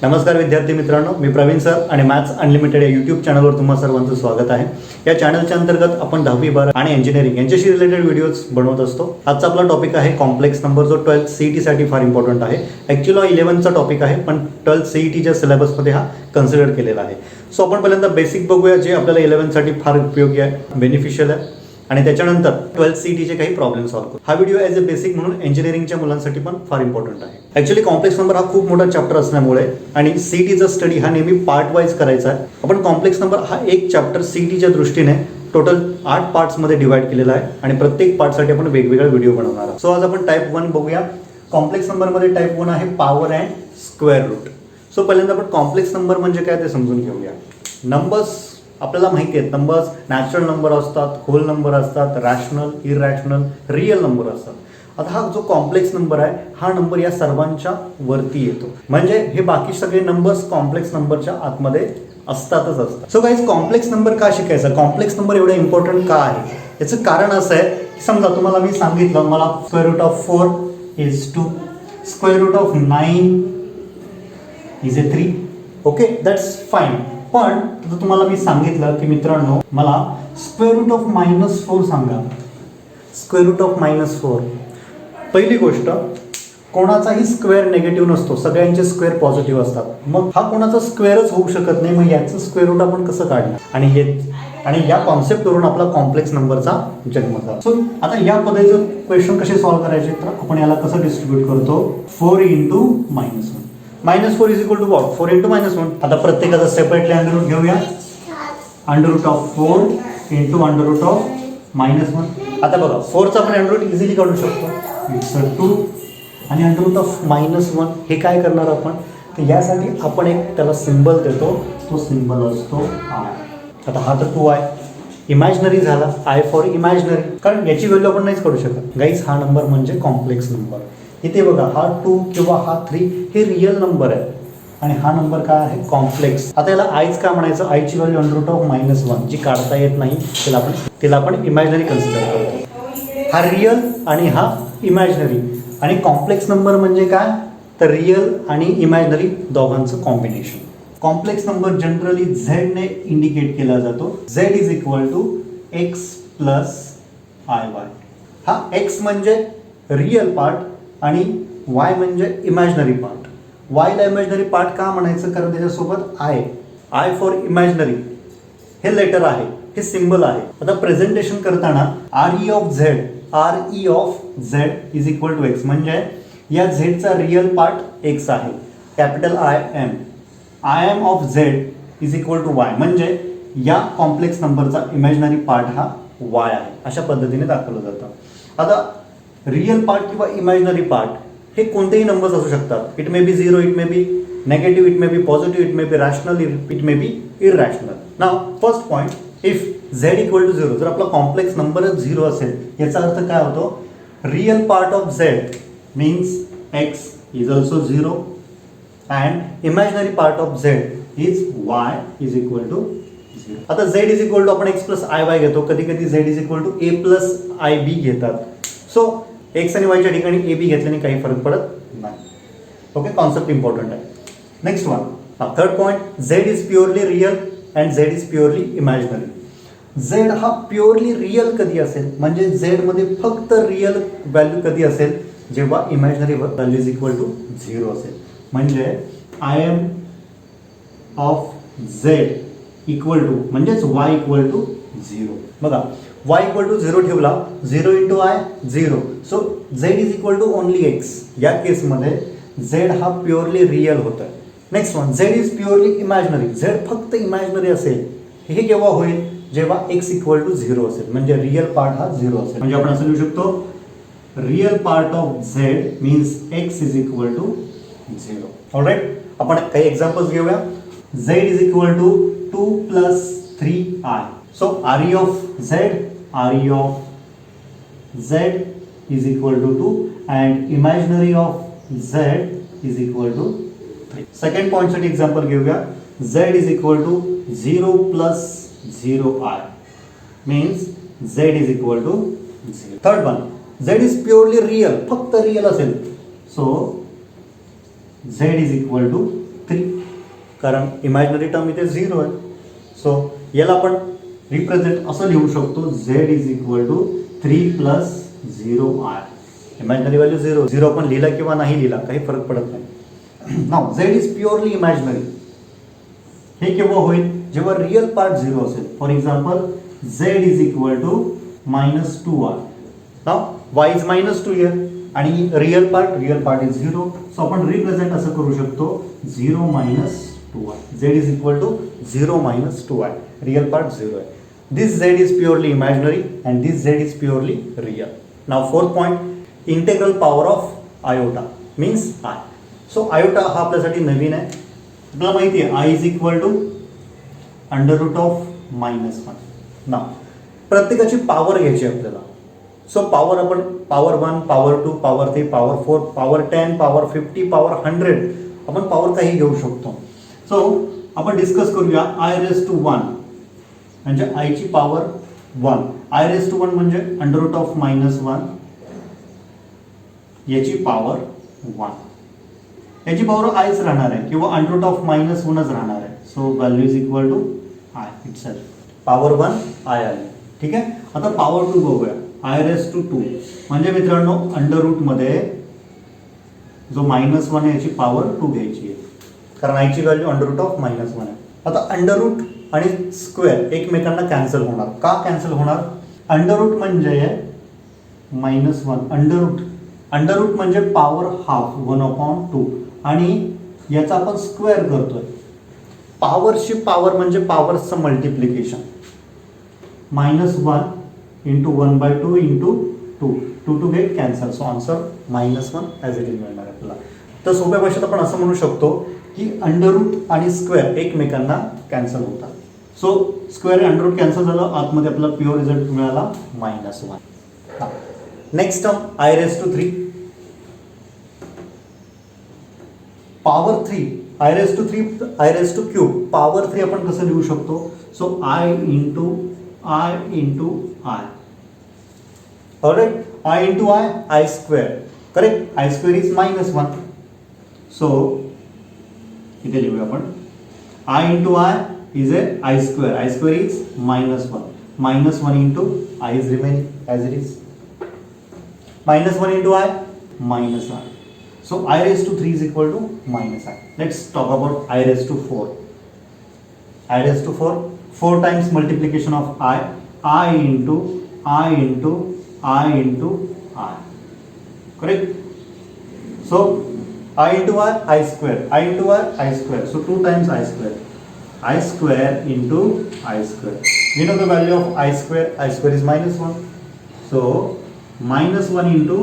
नमस्कार विद्यार्थी मित्रांनो, मी प्रवीण सर आणि मॅथ्स अनलिमिटेड या यूट्यूब चॅनलवर तुम्हा सर्वांचं स्वागत आहे. या चॅनलच्या अंतर्गत आपण 10वी 12 आणि इंजिनिअरिंग यांच्याशी रिलेटेड व्हिडिओज बनवत असतो. आजचा आपला टॉपिक आहे कॉम्प्लेक्स नंबर, जो 12th CET साठी फार इम्पॉर्टंट आहे. ॲक्च्युअली 11th चा टॉपिक आहे, पण 12th CETच्या सिलेबसमध्ये हा कन्सिडर केलेला आहे. सो आपण पहिल्यांदा बेसिक बघूया, जे आपल्याला 11th साठी फार उपयोगी आहे, बेनिफिशियल आहे. आणि त्याच्यानंतर 12th CETचे काही प्रॉब्लेम सॉल्व्ह करू. हा व्हिडिओ ॲज अ बेसिक म्हणून इंजिनिअरिंगच्या मुलांसाठी पण फार इम्पॉर्टंट आहे. ॲक्च्युअली कॉम्प्लेक्स नंबर हा खूप मोठा चॅप्टर असल्यामुळे आणि CETचा स्टडी हा नेहमी पार्ट वाईज करायचा आहे. आपण कॉम्प्लेक्स नंबर हा एक चॅप्टर CETच्या दृष्टीने टोटल 8 पार्ट्समध्ये डिवाइड केलेला आहे आणि प्रत्येक पार्टसाठी आपण वेगवेगळा व्हिडिओ बनवणार आहोत. सो आज आपण टाईप 1 बघूया. कॉम्प्लेक्स नंबरमध्ये टाईप 1 आहे power and square root. So पहिल्यांदा आपण कॉम्प्लेक्स नंबर म्हणजे काय ते समजून घेऊया. नंबर्स आपल्याला माहिती आहेत, नंबर्स नॅचरल नंबर असतात, होल नंबर असतात, रॅशनल, इररॅशनल, रिअल नंबर असतात. आता हा जो कॉम्प्लेक्स नंबर आहे, हा नंबर या सर्वांच्या वरती येतो. म्हणजे हे बाकी सगळे नंबर्स कॉम्प्लेक्स नंबरच्या आतमध्ये असतातच असतात. सो गाईज, कॉम्प्लेक्स नंबर का शिकायचा, कॉम्प्लेक्स नंबर एवढा इम्पॉर्टंट का आहे, याचं कारण असं आहे की समजा तुम्हाला मी सांगितलं मला square root of 4 is 2, square root of 9 is a 3. Okay, that's fine. पण तुम्हाला मी सांगितलं की मित्रांनो, मला स्क्वेअर रूट ऑफ -4 सांगा. Square root of -4. पहिली गोष्ट, कोणाचाही स्क्वेअर निगेटिव्ह नसतो, सगळ्यांचे स्क्वेअर पॉझिटिव्ह असतात. मग हा कोणाचा स्क्वेअरच होऊ शकत नाही, मग याचं स्क्वेअर रूट आपण कसं काढणार? आणि या कॉन्सेप्टवरून आपला कॉम्प्लेक्स नंबरचा जन्म झाला. सो आता या पद्धतीचं क्वेश्चन कसे सॉल्व्ह करायचे, तर आपण याला कसं डिस्ट्रीब्यूट करतो, 4 × -1. -4 इज इक्वल टू वॉट, 4 × -1. आता प्रत्येकाचा सेपरेटली अंडर रूट घेऊया. Under root of 4 × under root of -1. आता बघा, 4चा आपण अंडर रूट इझिली काढू शकतो, इट्स 2. आणि अंडर रूट ऑफ -1 हे काय करणार आपण, तर यासाठी आपण एक त्याला सिम्बल देतो, तो सिम्बल असतो आय. आता हा तर 2 आहे, इमॅजिनरी झाला, आय फॉर इमॅजिनरी, कारण याची व्हॅल्यू आपण नाहीच काढू शकत. गाईज, हा नंबर म्हणजे कॉम्प्लेक्स नंबर. इथे बघा, हा 2 किंवा हा 3 हे रिअल नंबर आहे आणि हा नंबर काय आहे, कॉम्प्लेक्स. आता याला आयच का म्हणायचं, आयची व्हॅल्यू अंडर रूट ऑफ -1 जी काढता येत नाही, तिला आपण इमॅजिनरी कन्सिडर करतो. हा रिअल आणि हा इमॅजिनरी. आणि कॉम्प्लेक्स नंबर म्हणजे काय, तर रिअल आणि इमॅजिनरी दोघांचं combination. Complex number generally z ने इंडिकेट केला जातो. Z is equal to x plus IY. हा x म्हणजे रिअल पार्ट आणि y म्हणजे इमॅजिनरी पार्ट. y ला इमॅजिनरी पार्ट का म्हणायचं, कारण त्याच्यासोबत आय फॉर इमॅजिनरी हे लेटर आहे, हे सिम्बल आहे. आता प्रेझेंटेशन करताना RE of Z is equal to x, म्हणजे या झेडचा रिअल पार्ट x आहे, capital I m of Z is equal to y, म्हणजे या कॉम्प्लेक्स नंबरचा इमॅजिनरी पार्ट हा y आहे. अशा पद्धतीने दाखवलं जातं. आता रिअल पार्ट किंवा इमॅजिनरी पार्ट हे कोणतेही नंबर्स असू शकतात. It may be 0, it may be negative, it may be positive, it may be rational, it may be irrational. Now first point, if Z equal to 0, जर आपला complex नंबरच 0 असेल, याचा अर्थ काय होतो, real part of Z means x is also 0 and imaginary part of Z is y is equal to 0. आता Z is equal to आपण x प्लस IY घेतो, कधी कधी Z is equal to A plus IB घेतात. So x आणि y च्या ठिकाणी AB घेतल्याने काही फरक पडत नाही. ओके, कॉन्सेप्ट इम्पॉर्टंट आहे. Next one, third point, Z is purely real and Z is purely imaginary. Z हा प्युअरली रिअल कधी असेल, म्हणजे Z मध्ये फक्त रिअल व्हॅल्यू कधी असेल, जेव्हा imaginary value is equal to 0 असेल. म्हणजे i m of Z equal to म्हणजेच y इक्वल टू 0. बघा, y इक्वल टू 0 ठेवला, 0 × I 0. So Z is equal to only x. या केसमध्ये Z हा प्युअरली रिअल होतं. Next one, Z is purely imaginary. Z फक्त इमॅजिनरी असेल, हे केव्हा होईल, जेव्हा x इक्वल टू 0 असेल, म्हणजे रिअल पार्ट हा 0 असेल. म्हणजे आपण असं लिहू शकतो, real part of Z means x is equal to 0. Alright, आपण काही एक्झाम्पल्स घेऊया. Z is equal to 2 + 3I. So RE of Z is equal to 2 and imaginary of Z is equal to 3. Second point साठी example घेऊया. Z is equal to 0 + 0I means Z is equal to 0. Third one, Z is purely real, फक्त real असेल, so Z is equal to 3, कारण imaginary term इथे 0 आहे. So याला आपण represent असं लिहू शकतो, z is equal to 3 plus 0i. Imaginary value 0, 0 आपण लिहिला किंवा नाही लिहिला काही फरक पडत नाही. Now z is purely imaginary. हे केव्हा होईल? जेव्हा रिअल पार्ट 0 असेल. For example z is equal to -2i. Now y is -2 here आणि रिअल पार्ट इज 0. सो आपण रिप्रेझेंट असं करू शकतो 0 - 2i. z is equal to 0 - 2i. Real part 0 आहे. This z is purely imaginary and this z is purely real. Now fourth point, integral power of iota means I. So iota हा आपल्यासाठी नवीन आहे. आपल्याला माहिती आहे I is equal to √(-1). Now प्रत्येकाची power घ्यायची आपल्याला. सो पॉवर आपण power 1, power 2, power 3, power 4, power 10, power 50, power 100 आपण पॉवर काही घेऊ शकतो. सो आपण डिस्कस करूया I⁻1 म्हणजे i ची पॉवर 1. I⁻1 म्हणजे √(-1) याची पॉवर 1. याची पॉवर आयच राहणार आहे किंवा √(-1)च राहणार आहे. So value is equal to i itself. Power 1 i आली. ठीक आहे. आता पॉवर 2 बघूया. I⁻2 म्हणजे मित्रांनो अंडर मध्ये जो -1 आहे याची पॉवर 2 घ्यायची आहे, कारण आय ची व्हॅल्यू √(-1) आहे. आता अंडर आणि स्क्वेअर एकमेकांना कॅन्सल होणार. का कॅन्सल होणार? अंडर म्हणजे -1. अंडर म्हणजे पॉवर हाफ 1/2 आणि याचा आपण स्क्वेअर करतोय. पॉवरची पॉवर म्हणजे पॉवरचं multiplication. -1 × 1/2 × 2. 2 get cancel. So answer -1 as it is मिळणार आपल्याला. तर सोप्या भाषेत आपण असं म्हणू शकतो की अंडर आणि स्क्वेअर एकमेकांना कॅन्सल होतात. सो स्क्वेअर अंडर कॅन्सल झालं, आतमध्ये आपल्याला प्युअर रिझल्ट मिळाला -1. Next term I⁻3 power 3. I⁻3 power 3 आपण कसं लिहू शकतो? So I × I. Alright. I square. Correct. I square is -1. So इथे लिहूया आपण I × I is I square. I square is -1. -1 × I is remaining as it is. -1 × I, -I. So I⁻3 is equal to -I. Let's talk about I⁻4. I⁻4, 4 times multiplication of I × I. Correct? So I × I square. I × I square. So 2 times I square. I square into I square. We know the value of I square. I square is -1. So -1 ×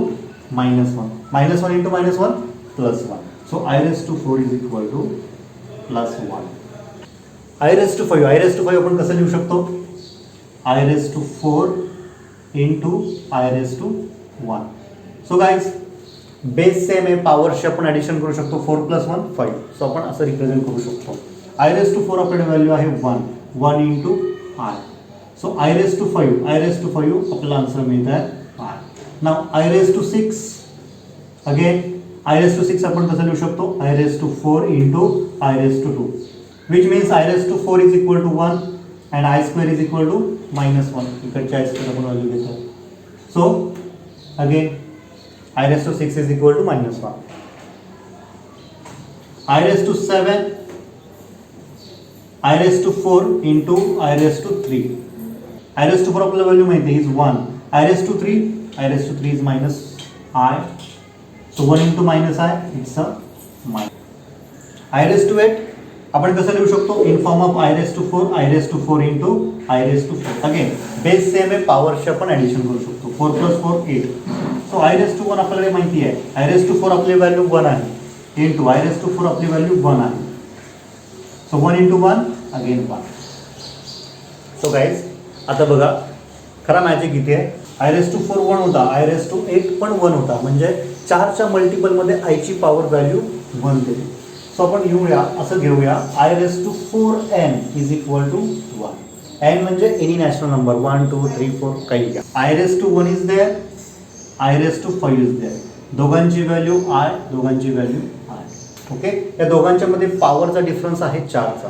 -1. -1 × -1 +1. So I⁻4 is equal to +1. I⁻5 आपण कसं लिहू शकतो? I⁻4 × I⁻1. So guys base same आहे. पॉवरशी आपण addition करू शकतो. 4 + 1 5. So आपण असं रिप्रेझेंट करू शकतो. I⁻4 आपल्याकडे व्हॅल्यू आहे 1 × I. सो I⁻5 आपल्याला आन्सर मिळत आहे I. Now I⁻6 again I⁻6 आपण कसं लिहू शकतो? I⁻4 × I⁻2 which means I⁻4 is equal to 1 and I square is equal to -1. इकडच्या I स्क्वेअर आपण व्हॅल्यू घेतो. So again I⁻6 is equal to -1. I⁻7 I⁻4 × I⁻3. I⁻4 आपल्याला value माहिती आहे is 1. I⁻3 is -I. So 1 × -I it's a -. I⁻8 आपण कसं लिहू शकतो? In form of I⁻4 × I⁻4. Again base same आहे. पॉवरशी आपण ॲडिशन करू शकतो. 4 + 4 8. सो I⁻1 आपल्याला माहिती आहे. I⁻4 आपली व्हॅल्यू 1 आहे. × I⁻4 आपली व्हॅल्यू 1 आहे. So 1 × 1 again 1. सो गाईज आता बघा खरा मॅजिक इथे आहे. I⁻4 1 होता. I⁻8 पण 1 होता. म्हणजे 4च्या मल्टिपलमध्ये आयची पॉवर व्हॅल्यू 1 दिली. सो आपण घेऊया असं घेऊया I⁻4n is equal to 1. n म्हणजे एनी नॅचरल नंबर 1 2 3 4 काही घ्या. I⁻1 is there. I⁻5 is there. दोघांची व्हॅल्यू I, दोघांची व्हॅल्यू I. ओके, या दोघांच्या मध्ये पॉवरचा डिफरन्स आहे 4चा.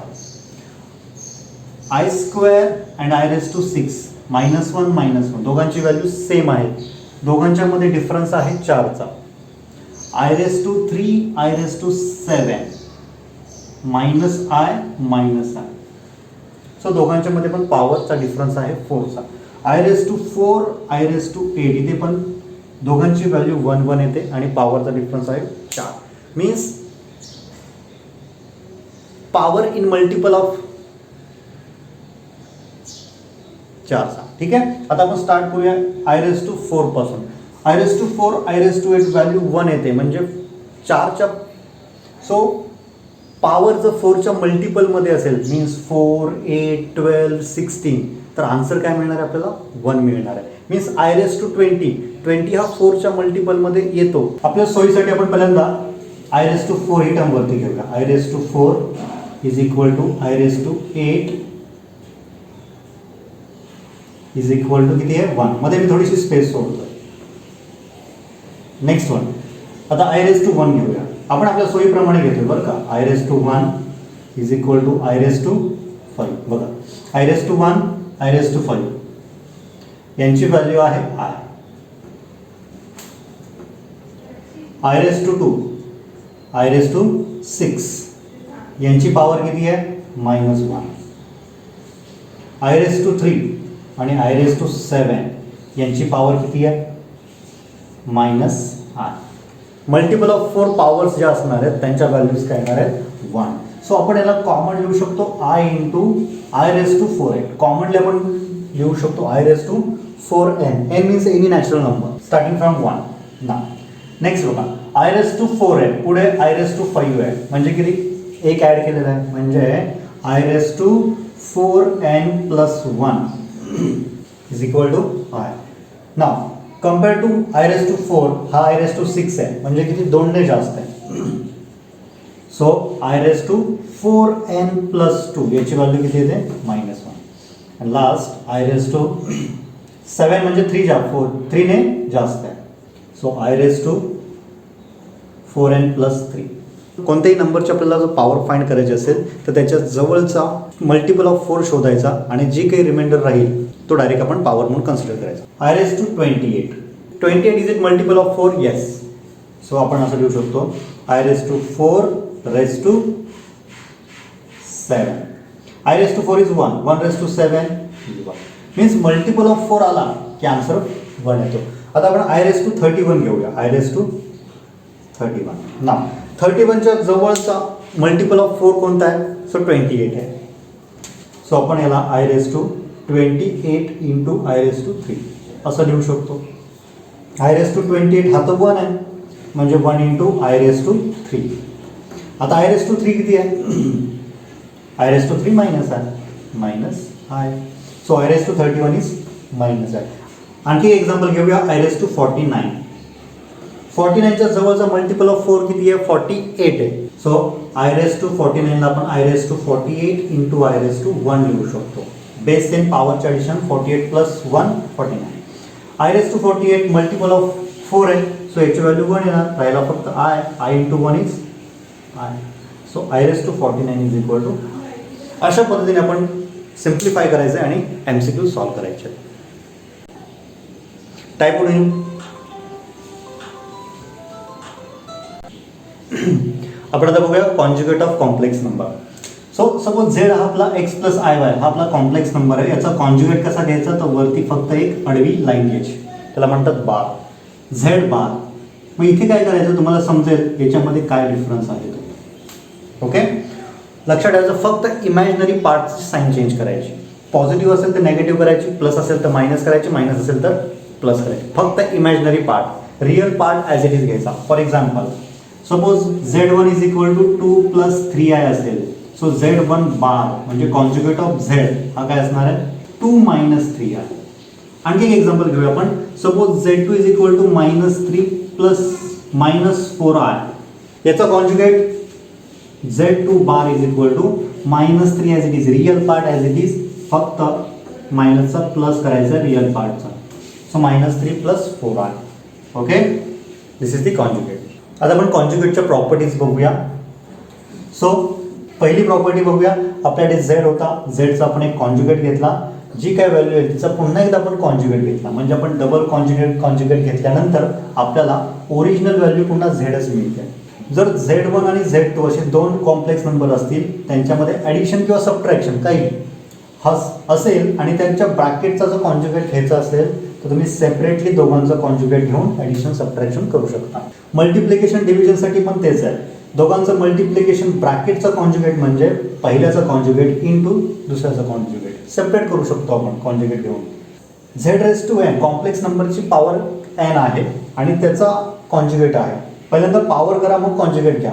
I square and I raise to 6 -1 दोघांची व्हॅल्यू सेम आहे. दोघांच्या मध्ये डिफरन्स आहे 4चा. I raise to 3 I raise to 7 -i. So दोघांच्या मध्ये पण पॉवरचा डिफरन्स आहे 4चा. I raise to 4 I raise to 8 इथे पण दोघांची व्हॅल्यू 1 येते आणि पॉवरचा डिफरन्स आहे 4. Means power in multiple of 4चा. ठीक आहे, आता आपण स्टार्ट करूया आय रेस टू 4 पासून. I raise to 4 I raise to 8 value 1 येते म्हणजे 4च्या. सो पॉवर जर 4च्या मल्टिपलमध्ये असेल मीन्स 4 8 12 16 तर आन्सर काय मिळणार आहे आपल्याला 1 मिळणार आहे. मीन्स आय रेस टू 20 हा 4च्या मल्टिपलमध्ये येतो. आपल्या सोयीसाठी आपण पहिल्यांदा आय रेस टू 4 ही टर्म वरती घेऊया. I raise to 4 is equal to i raise to 8 is equal to किती आहे 1. मध्ये मी थोडीशी स्पेस सोडतोय. नेक्स्ट वन, आता आय रेस टू 1 घेऊया. आपण आपल्या सोयीप्रमाणे घेतोय बरं का. I raise to 1 is equal to i raise to 5. बघा, i raise to 1 i raise to 5 यांची व्हॅल्यू आहे i. I raise to 2 i raise to 6 यांची पॉवर किती आहे -1. आय रेस टू 3 आणि आय रेस टू 7 यांची पॉवर किती आहे -i. मल्टिपल ऑफ 4 पॉवर्स ज्या असणार आहेत त्यांच्या व्हॅल्यूज काय येणार आहेत 1. सो आपण याला कॉमन लिहू शकतो i into i raise to 4n. Commonly आपण लिहू शकतो i raise to 4n. n means any natural number starting from 1. ना नेक्स्ट बघा, आय रेस टू 4n पुढे आय रेस टू 5 आहे म्हणजे किती एक ॲड केलेला आहे म्हणजे i raise to 4n plus 1 is equal to i. Now compare to i raise to 4 हा आय रेस टू 6 आहे म्हणजे किती 2 ने जास्त आहे. So i raise to 4n plus 2 याची व्हॅल्यू किती येते -1. आणि लास्ट आय रेस टू 7 म्हणजे 3 ने जास्त आहे. So i raise to 4n plus 3. कोणत्याही नंबरची आपल्याला जर पॉवर फाइंड करायची असेल तर त्याच्या जवळचा मल्टिपल ऑफ 4 शोधायचा आणि जी काही रिमाइंडर राहील तो डायरेक्ट आपण पॉवर म्हणून कन्सिडर करायचा. I raise to 28 is it multiple of 4? Yes. So आपण असं लिहू शकतो i raise to 4 raise to 7. I raise to 4 is 1 raise to 7 is 1. Means multiple of 4 आला की आन्सर 1 येतो. आता आपण आय रेस टू 31 घेऊया. I raise to 31. ना 31च्या जवळचा मल्टिपल ऑफ 4 कोणता आहे? सो 28 आहे. सो आपण याला i raise to 28 into i raise to 3 असं लिहू शकतो. आय रेस टू 28 हा तर 1 आहे म्हणजे 1 इंटू आय रेस टू 3. आता आय रेस टू 3 किती आहे? आय रेस टू 3 मायनस आहे minus i. So i raise to 31 is minus आहे. आणखी एक्झाम्पल घेऊया. I raise to 49. 49च्या जवळचा मल्टिपल ऑफ 4 किती आहे? 48 आहे. सो आय रेस टू 49 ला आपण i raise to 48 into i raise to 1 लिहू शकतो. बेस 10 पॉवरचे addition 48 plus 1 49. I raise to 48 multiple of 4 आहे सो याची व्हॅल्यू 1 येणार. राहिला फक्त i into 1 is i. So i raise to 49 is equal to. अशा पद्धतीने आपण सिम्प्लिफाय करायचं आहे आणि MCQ सॉल्व्ह करायचे. टाईप होईल. आपण आता बघूया conjugate of complex number. So suppose Z हा आपला x प्लस आय वाय हा आपला कॉम्प्लेक्स नंबर आहे. याचा कॉन्जुगेट कसा घ्यायचा तर वरती फक्त एक आडवी लाईन घ्यायची त्याला म्हणतात बार. Z bar. मग इथे काय करायचं तुम्हाला समजेल याच्यामध्ये काय डिफरन्स आहे तो. ओके, लक्षात ठेवायचं फक्त इमॅजिनरी पार्टची साईन चेंज करायची. पॉझिटिव्ह असेल तर नेगेटिव्ह करायची, प्लस असेल तर मायनस करायची, मायनस असेल तर प्लस करायची. फक्त imaginary part. Real part as it is घ्यायचा. For example suppose Z1 is equal to 2 plus 3i असेल. सो Z1 बार म्हणजे कॉन्जुगेट ऑफ Z हा काय असणार आहे 2 मायनस 3i. आणखी एक एक्झाम्पल घेऊया आपण. Suppose Z2 is equal to -3 plus -4i. याचा conjugate Z2 bar is equal to -3 as it is. Real part as it is फक्त मायनसचा प्लस करायचा रिअल पार्टचा. So -3 plus 4i. Okay, this is the conjugate. आता आपण कॉन्जुगेटच्या properties बघूया. So पहिली प्रॉपर्टी बघूया. आपल्याकडे झेड होता, झेडचा आपण एक कॉन्ज्युगेट घेतला, जी काय व्हॅल्यू आहे तिचा पुन्हा एकदा आपण कॉन्ज्युगेट घेतला, म्हणजे आपण डबल कॉन्ज्युगेट घेतल्यानंतर आपल्याला ओरिजिनल व्हॅल्यू पुन्हा झेडच मिळते. जर Z1 आणि Z2 असे दोन कॉम्प्लेक्स नंबर असतील, त्यांच्यामध्ये ॲडिशन किंवा सबट्रॅक्शन काही असेल आणि त्यांच्या ब्रॅकेटचा जो कॉन्ज्युगेट घ्यायचा असेल तर तुम्ही सेपरेटली दोघांचं कॉन्ज्युगेट घेऊन ॲडिशन सबट्रॅक्शन करू शकता. मल्टिप्लिकेशन डिव्हिजनसाठी पण तेच आहे. दोघांचं मल्टिप्लिकेशन ब्रॅकेटचा कॉन्ज्युगेट म्हणजे पहिल्याचा कॉन्ज्युगेट इंटू दुसऱ्याचा कॉन्ज्युगेट सेपरेट करू शकतो आपण कॉन्ज्युगेट घेऊन. Z⁻n कॉम्प्लेक्स नंबरची पॉवर n आहे आणि त्याचा कॉन्ज्युगेट आहे. पहिल्यांदा पॉवर करा मग कॉन्ज्युगेट घ्या.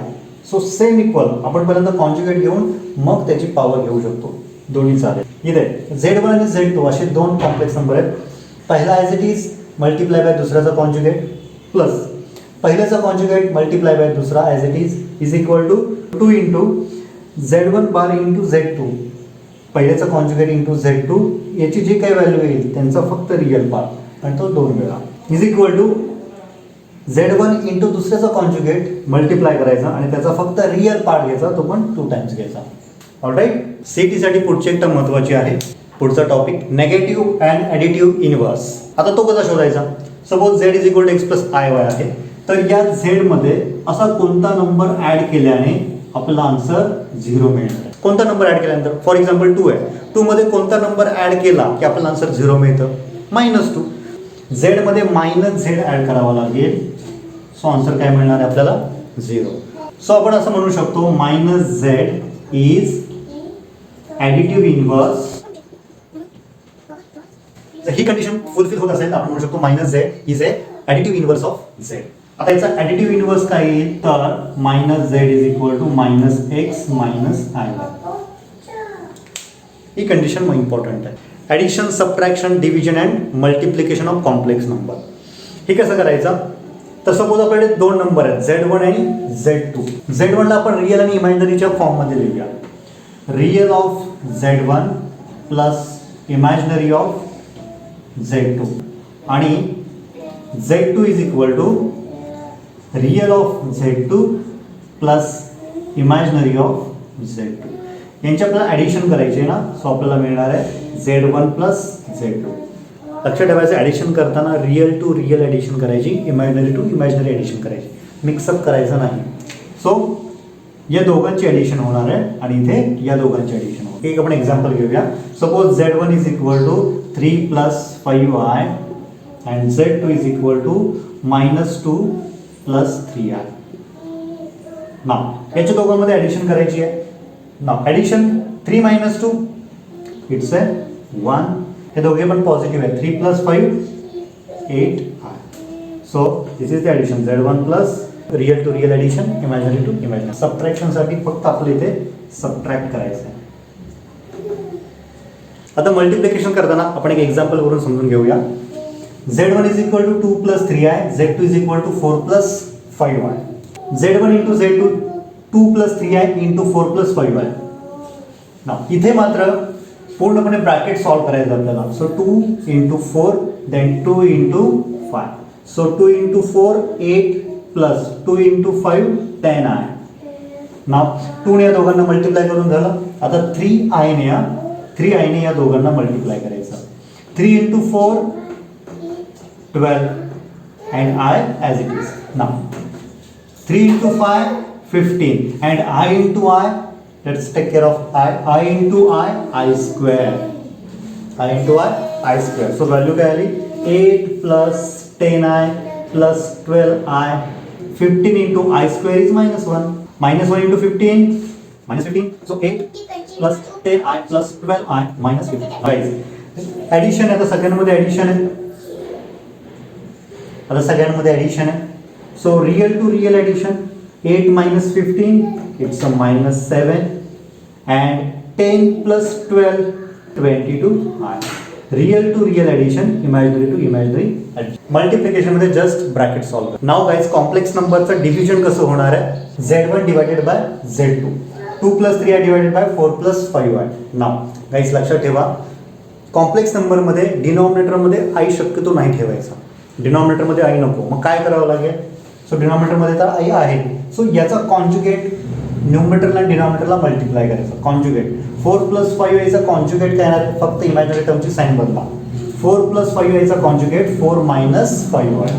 सो सेम इक्वल आपण पहिल्यांदा कॉन्ज्युगेट घेऊन मग त्याची पॉवर घेऊ शकतो. दोन्ही चालेल. इथे Z1 आणि Z2 असे दोन कॉम्प्लेक्स नंबर आहेत. पहिला as it is multiply by दुसऱ्याचा कॉन्ज्युगेट प्लस पहिल्याचा कॉन्ज्युगेट मल्टिप्लाय बाय दुसरा as it is equal to 2 into Z1 bar into Z2 पहिल्याचा कॉन्ज्युगेट इंटू Z2 याची जी काही व्हॅल्यू येईल त्यांचा फक्त रिअल पार्ट आणि तो 2 वेळा is equal to Z1 into दुसऱ्याचा कॉन्ज्युगेट मल्टिप्लाय करायचा आणि त्याचा फक्त रिअल पार्ट घ्यायचा, तो पण 2 टाइम्स घ्यायचा. ऑलराईट. सीईटीसाठी पुढची एक टर्म महत्त्वाची आहे. पुढचा topic negative and additive inverse. आता तो कसा शोधायचा? Suppose Z is equal to x plus i y आहे, तर या झेडमध्ये असा कोणता नंबर ॲड केल्याने आपला आन्सर 0 मिळणार? कोणता नंबर ॲड केल्यानंतर? फॉर एक्झाम्पल 2 आहे, 2 मध्ये कोणता नंबर ॲड केला की आपला आन्सर 0 मिळतं? -2. झेडमध्ये -z ॲड करावा लागेल, सो आन्सर काय मिळणार आहे आपल्याला? 0. सो आपण असं म्हणू शकतो -z इज ॲडिटिव्ह इनव्हर्स. जर ही कंडिशन फुलफिल होत असेल तर आपण म्हणू शकतो -z is a additive inverse of z. आता याचा ॲडिटिव्ह इनव्हर्स काय येईल? तर -z is equal to -x -iy. ही कंडिशन मग इम्पॉर्टंट आहे. Addition, subtraction, division and multiplication of complex number. हे कसं करायचं? तर सपोज आपल्याकडे दोन नंबर आहेत Z1 आणि Z2. Z1 ला आपण रिअल आणि इमॅजिनरीच्या फॉर्ममध्ये लिहूया. Real of Z1 plus imaginary of Z2 आणि Z2 is equal to real of Z2 plus imaginary of Z2. यांची आपल्याला ॲडिशन करायची आहे ना, सो आपल्याला मिळणार आहे Z1 प्लस Z2. लक्षात ठेवायचं, ॲडिशन करताना रिअल टू रिअल ॲडिशन करायची, इमॅजिनरी टू इमॅजिनरी ॲडिशन करायची, मिक्सअप करायचं नाही. सो या दोघांची ॲडिशन होणार आहे आणि इथे या दोघांची ॲडिशन होणार. एक आपण एक्झाम्पल घेऊया. Suppose Z1 is equal to 3 plus 5i and Z2 is equal to -2 plus 3i. Now याच्या दोघांमध्ये ॲडिशन करायची आहे. Now addition 3 - 2 it's a 1. हे दोघे पण पॉझिटिव्ह आहे. 3 plus 5 8i. So this is the addition Z1 plus real to real addition, imaginary to imaginary. सबट्रॅक्शनसाठी फक्त आपलं इथे सबट्रॅक्ट करायचं आहे. आता मल्टिप्लिकेशन करताना आपण एक एक्झाम्पल करून समजून घेऊया. Z1 is equal to 2 plus 3i, Z2 is equal to 4 plus 5i. Z1 into Z2 2 plus 3i into 4 plus 5i. ना इथे मात्र पूर्णपणे ब्रॅकेट सॉल्व करायचं आपल्याला. So 2 into 4 then 2 into 5. So 2 into 4 8 plus 2 into 5 10i. Now 2 ने या दोघांना multiply करून झालं. आता 3i ने या दोघांना मल्टिप्लाय करायचं. 3 into 4 12 and i as it is. Now 3 into 5 15 and i into i. Let's take care of i into I square. I into I square. So value काय आली? 8 plus 10i plus 12i. 15 into I square is -1. -1 into 15 -15. So 8 plus 10i plus 12i minus 15. Guys, addition आहे. आता सगळ्यांमध्ये addition आहे. So real to real addition. 8 minus 15 it's a -7 and 10 plus 12 22i. Real to real addition, imaginary to imaginary addition. Multiplication मध्ये just bracket solve करा. Now guys complex नंबरचं division कसं होणार आहे? Z1 divided by Z2, 2 plus 3i divided by 4 plus 5i. Now guys लक्षात ठेवा, complex नंबरमध्ये डिनॉमिनेटरमध्ये आई शक्यतो नाही ठेवायचा. डिनॉमिनेटरमध्ये आई नको, मग काय करावं लागेल? सो डिनॉमिनेटरमध्ये तर आई आहे, सो याचा कॉन्जुगेट न्यूमरेटरला आणि डिनॉमिनेटरला मल्टिप्लाय करायचं. कॉन्जुगेट 4 + 5 याचा कॉन्जुगेट काय आहे, फक्त इमॅजिनरी टर्मची साइन बदला. 4 + 5 याचा conjugate 4 - 5y.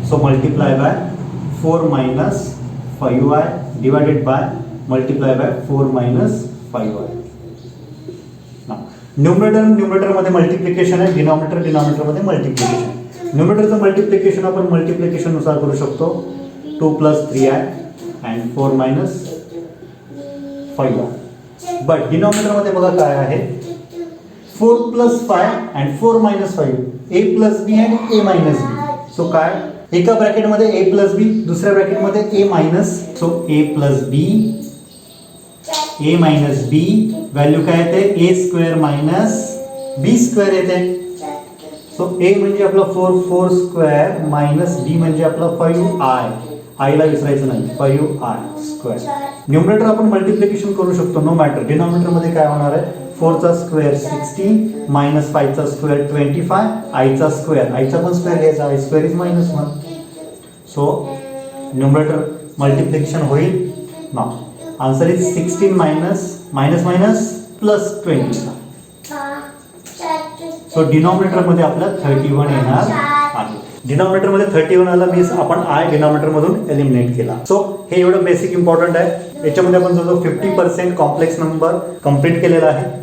So multiply by 4 - 5y divided by multiply by 4 - 5y. Numerator मध्ये मल्टिप्लिकेशन आहे, डिनॉमिनेटर मध्ये मल्टिप्लिकेशन. न्यूमरेटरचं मल्टिप्लिकेशन आपण मल्टिप्लिकेशन नुसार करू शकतो. 2 + 3i and 4 - 5y. But denominator मध्ये बघा काय आहे, 4 + 5 and 4 - 5, a + b and a - b. So काय, एका ब्रॅकेट मध्ये a + b, दुसऱ्या ब्रॅकेट मध्ये a minus. So a + b, a - b value काय येते, a² - b² येते. सो a म्हणजे आपला 4² मायनस b म्हणजे आपला 5i. आईला विसरायचं नाही, 5i². न्यूमरेटर आपण मल्टिप्लिकेशन करू शकतो नो मॅटर. डिनॉमिनेटर मध्ये काय होणार आहे, 4चा स्क्वेअर 16 मायनस 5चा स्क्वेअर 25, आईचा स्क्वेअर, आईचा पण स्क्वेअर घ्यायचा, i² is -1. So numerator multiplication होईल ना. Answer is 16 minus plus 25. So denominator मध्ये आपला 31 येणार आहे. डिनॉमिनेटर मध्ये 31 आला मीन्स आपण आय डिनॉमिनेटर मधून एलिमिनेट केला. सो हे एवढं बेसिक इम्पॉर्टंट आहे. याच्यामध्ये आपण जवळजवळ 50% कॉम्प्लेक्स नंबर कंप्लीट केलेला आहे.